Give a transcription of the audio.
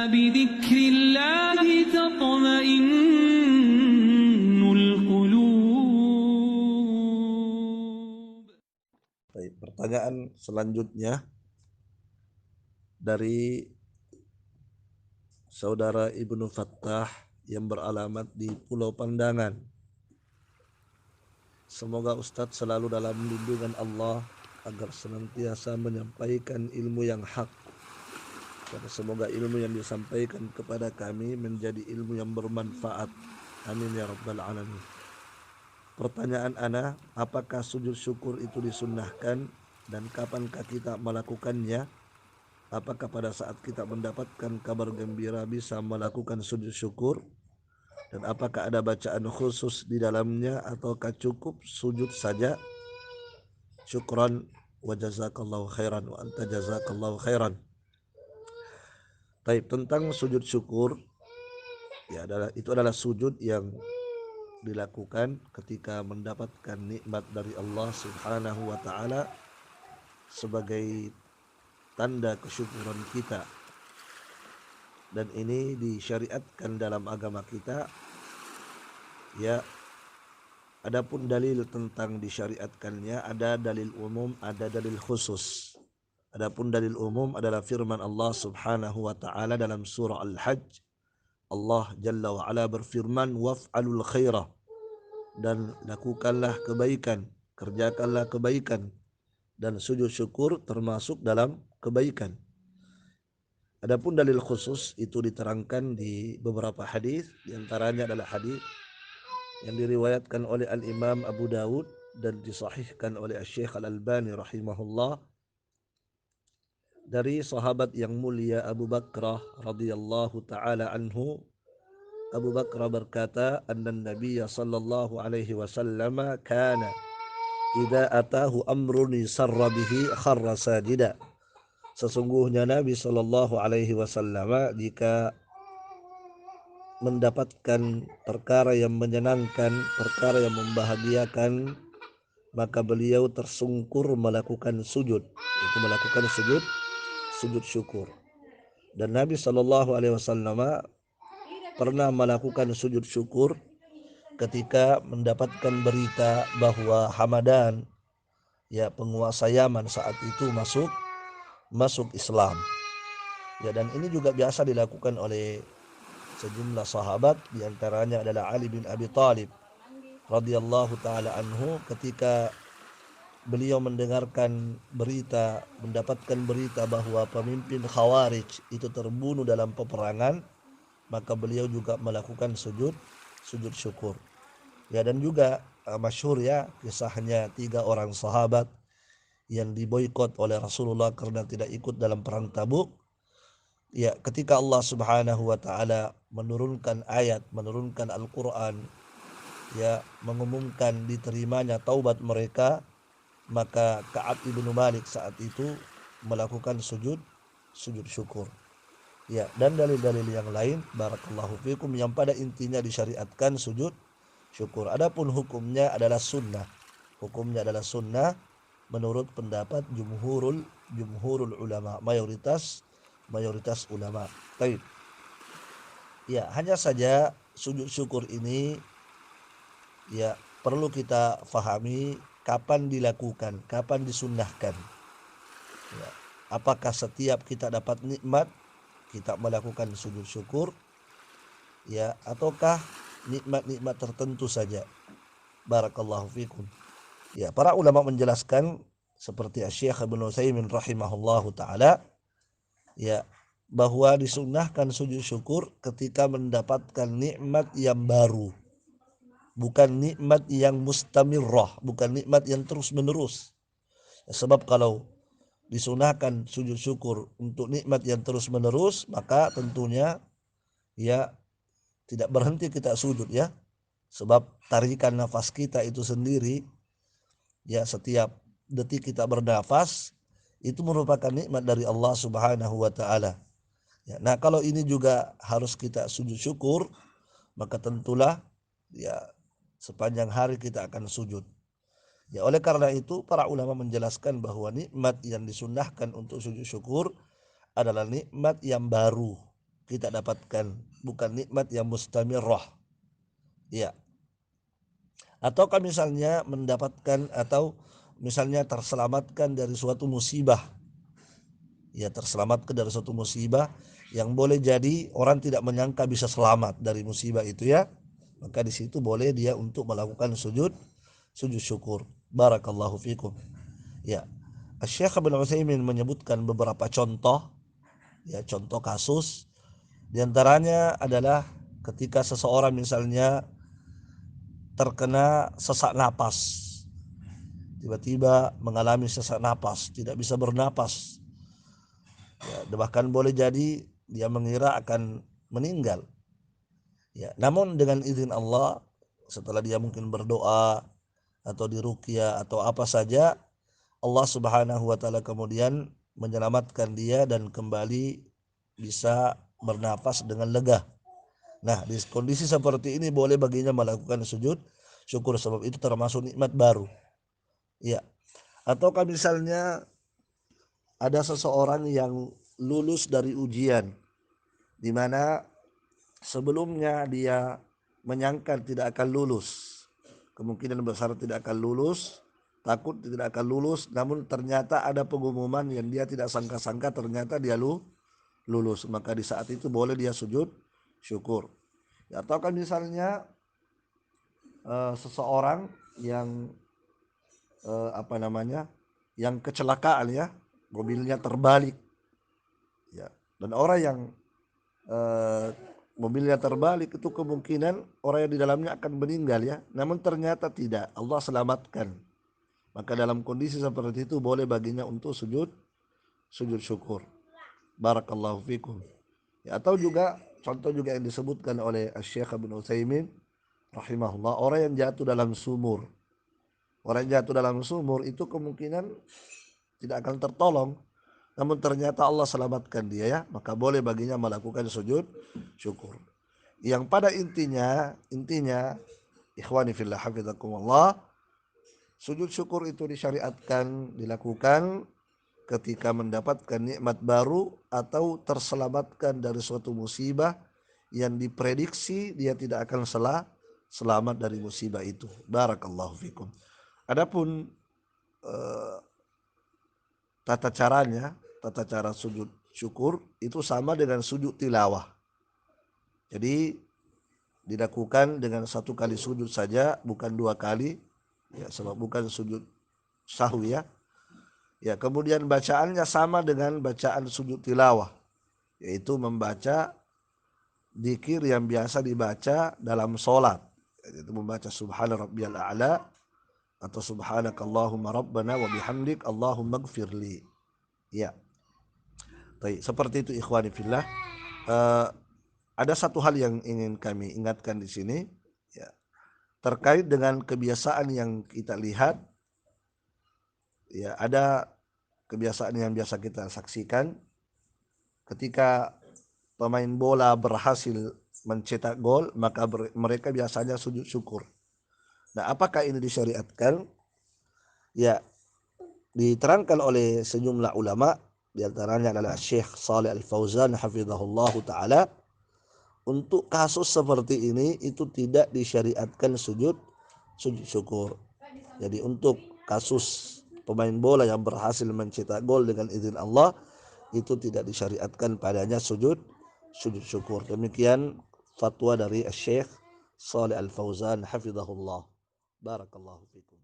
بذكر الله تطمئن القلوب. Baik, pertanyaan selanjutnya dari saudara Ibnu Fattah yang beralamat di Pulau Pandangan. Semoga Ustadz selalu dalam lindungan Allah agar senantiasa menyampaikan ilmu yang hak. Dan semoga ilmu yang disampaikan kepada kami menjadi ilmu yang bermanfaat. Amin ya rabbal alamin. Pertanyaan ana, apakah sujud syukur itu disunnahkan dan kapankah kita melakukannya? Apakah pada saat kita mendapatkan kabar gembira bisa melakukan sujud syukur? Dan apakah ada bacaan khusus di dalamnya ataukah cukup sujud saja? Syukran wa jazakallahu khairan wa anta jazakallahu khairan. Taib, tentang sujud syukur, ya itu adalah sujud yang dilakukan ketika mendapatkan nikmat dari Allah Subhanahu wa taala sebagai tanda kesyukuran kita. Dan ini disyariatkan dalam agama kita. Ya, adapun dalil tentang disyariatkannya ada dalil umum, ada dalil khusus. Adapun dalil umum adalah firman Allah Subhanahu wa taala dalam surah Al-Hajj. Allah Jalla wa Ala berfirman, waf'alul khairah, dan lakukanlah kebaikan, kerjakanlah kebaikan, dan sujud syukur termasuk dalam kebaikan. Adapun dalil khusus itu diterangkan di beberapa hadis, di antaranya adalah hadis yang diriwayatkan oleh Al-Imam Abu Dawud dan disahihkan oleh Syekh Al-Albani rahimahullah dari sahabat yang mulia Abu Bakrah radhiyallahu taala anhu. Abu Bakrah berkata, anna Nabiy sallallahu alaihi wasallam kana idza atahu amrun sarra bihi kharra sajida. Sesungguhnya Nabi sallallahu alaihi wasallam jika mendapatkan perkara yang menyenangkan, perkara yang membahagiakan, maka beliau tersungkur melakukan sujud, itu melakukan sujud syukur. Dan Nabi sallallahu alaihi wasallam pernah melakukan sujud syukur ketika mendapatkan berita bahwa Hamadan, ya penguasa Yaman saat itu masuk Islam. Ya, dan ini juga biasa dilakukan oleh sejumlah sahabat, di antaranya adalah Ali bin Abi Thalib radhiyallahu taala anhu. Ketika beliau mendengarkan berita, mendapatkan berita bahwa pemimpin Khawarij itu terbunuh dalam peperangan, maka beliau juga melakukan sujud syukur. Ya, dan juga masyhur ya kisahnya 3 orang sahabat yang diboikot oleh Rasulullah karena tidak ikut dalam perang Tabuk. Ya, ketika Allah Subhanahu wa taala menurunkan ayat, menurunkan Al-Qur'an, ya, mengumumkan diterimanya taubat mereka, maka Ka'ab ibnu Malik saat itu melakukan sujud syukur. Ya, dan dalil-dalil yang lain barakallahu fikum yang pada intinya disyariatkan sujud syukur. Adapun hukumnya adalah sunnah. Hukumnya adalah sunnah menurut pendapat jumhurul ulama, mayoritas ulama. Baik. Ya, hanya saja sujud syukur ini ya perlu kita fahami kapan dilakukan, kapan disunnahkan. Ya, apakah setiap kita dapat nikmat kita melakukan sujud syukur, ya, ataukah nikmat-nikmat tertentu saja? Barakallahu fikum. Ya, para ulama menjelaskan seperti Syekh Ibnu Utsaimin rahimahullahu taala, ya, bahwa disunnahkan sujud syukur ketika mendapatkan nikmat yang baru, bukan nikmat yang mustamirrah, bukan nikmat yang terus menerus. Sebab kalau disunahkan sujud syukur untuk nikmat yang terus menerus, maka tentunya ya tidak berhenti kita sujud, ya, sebab tarikan nafas kita itu sendiri, ya, setiap detik kita bernafas itu merupakan nikmat dari Allah Subhanahu wa taala. Ya, nah kalau ini juga harus kita sujud syukur, maka tentulah ya sepanjang hari kita akan sujud. Ya, oleh karena itu para ulama menjelaskan bahwa nikmat yang disunnahkan untuk sujud syukur adalah nikmat yang baru, kita dapatkan, bukan nikmat yang mustamirrah. Ya. Ataukah misalnya mendapatkan atau misalnya terselamatkan dari suatu musibah. Ya, terselamatkan dari suatu musibah yang boleh jadi orang tidak menyangka bisa selamat dari musibah itu ya. Maka di situ boleh dia untuk melakukan sujud syukur. Barakallahu fikum. Ya. Syekh Ibnu Utsaimin menyebutkan beberapa contoh, ya, contoh kasus. Di antaranya adalah ketika seseorang misalnya terkena sesak napas, tiba-tiba mengalami sesak napas, tidak bisa bernapas, ya, bahkan boleh jadi dia mengira akan meninggal, ya, namun dengan izin Allah setelah dia mungkin berdoa atau diruqyah atau apa saja, Allah Subhanahu wa taala kemudian menyelamatkan dia dan kembali bisa bernapas dengan lega. Nah, di kondisi seperti ini boleh baginya melakukan sujud syukur, sebab itu termasuk nikmat baru. Ya. Ataukah misalnya ada seseorang yang lulus dari ujian, di mana sebelumnya dia menyangka tidak akan lulus, kemungkinan besar tidak akan lulus, takut tidak akan lulus, namun ternyata ada pengumuman yang dia tidak sangka-sangka, ternyata dia lulus, maka di saat itu boleh dia sujud syukur. Ya, ataukah misalnya seseorang yang yang kecelakaan, ya, mobilnya terbalik, ya, dan orang yang mobilnya terbalik itu kemungkinan orang yang di dalamnya akan meninggal, ya, namun ternyata tidak, Allah selamatkan, maka dalam kondisi seperti itu boleh baginya untuk sujud syukur. Barakallahu fikum. Ya, atau juga contoh juga yang disebutkan oleh Syekh Ibnu Utsaimin rahimahullah, orang yang jatuh dalam sumur. Orang yang jatuh dalam sumur itu kemungkinan tidak akan tertolong, namun ternyata Allah selamatkan dia, ya, maka boleh baginya melakukan sujud syukur. Yang pada intinya ikhwani fillah hafizakumullah, sujud syukur itu disyariatkan dilakukan ketika mendapatkan nikmat baru atau terselamatkan dari suatu musibah yang diprediksi dia tidak akan selamat dari musibah itu. Barakallahu fikum. Adapun tata cara sujud syukur itu sama dengan sujud tilawah. Jadi dilakukan dengan satu kali sujud saja, bukan dua kali, ya, sebab bukan sujud sahwi, ya. Ya, kemudian bacaannya sama dengan bacaan sujud tilawah, yaitu membaca dzikir yang biasa dibaca dalam sholat, yaitu membaca subhana rabbiyal a'la atau subhanakallahumma rabbana wa bihamdik Allahumma gfirli. Ya. Baik, seperti itu ikhwani fillah. Ada satu hal yang ingin kami ingatkan di sini, ya, terkait dengan kebiasaan yang kita lihat. Ya, ada kebiasaan yang biasa kita saksikan ketika pemain bola berhasil mencetak gol, maka mereka biasanya sujud syukur. Nah, apakah ini disyariatkan? Ya, diterangkan oleh sejumlah ulama, di antaranya adalah Syekh Shalih Al-Fauzan hafizahullah taala, untuk kasus seperti ini itu tidak disyariatkan sujud syukur. Jadi untuk kasus pemain bola yang berhasil mencetak gol dengan izin Allah, itu tidak disyariatkan padanya sujud syukur. Demikian fatwa dari Syekh Shalih Al-Fauzan hafizahullah. Barakallahu fikum.